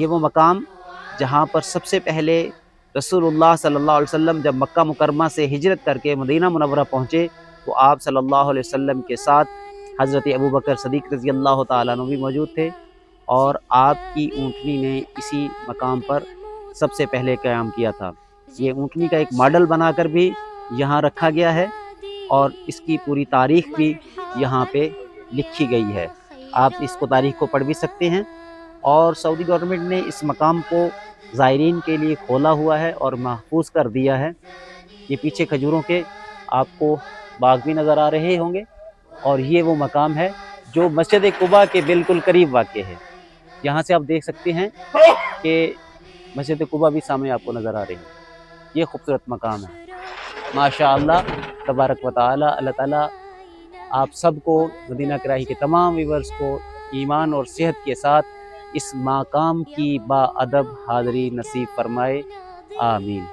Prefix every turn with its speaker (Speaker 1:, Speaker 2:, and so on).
Speaker 1: یہ وہ مقام جہاں پر سب سے پہلے رسول اللہ صلی اللہ علیہ وسلم جب مکہ مکرمہ سے ہجرت کر کے مدینہ منورہ پہنچے تو آپ صلی اللہ علیہ وسلم کے ساتھ حضرت ابوبکر صدیق رضی اللہ تعالیٰ عنہ بھی موجود تھے، اور آپ کی اونٹنی نے اسی مقام پر سب سے پہلے قیام کیا تھا۔ یہ اونٹنی کا ایک ماڈل بنا کر بھی یہاں رکھا گیا ہے، اور اس کی پوری تاریخ بھی یہاں پہ لکھی گئی ہے۔ آپ اس کو تاریخ کو پڑھ بھی سکتے ہیں، اور سعودی گورنمنٹ نے اس مقام کو زائرین کے لیے کھولا ہوا ہے اور محفوظ کر دیا ہے۔ یہ پیچھے کھجوروں کے آپ کو باغ بھی نظر آ رہے ہوں گے، اور یہ وہ مقام ہے جو مسجد قباء کے بالکل قریب واقع ہے۔ یہاں سے آپ دیکھ سکتے ہیں کہ مسجد قباء بھی سامنے آپ کو نظر آ رہی ہے۔ یہ خوبصورت مقام ہے، ماشاءاللہ تبارک و تعالی۔ اللہ تعالیٰ آپ سب کو، مدینہ کراہی کے تمام ویورز کو ایمان اور صحت کے ساتھ اس مقام کی با ادب حاضری نصیب فرمائے، آمین۔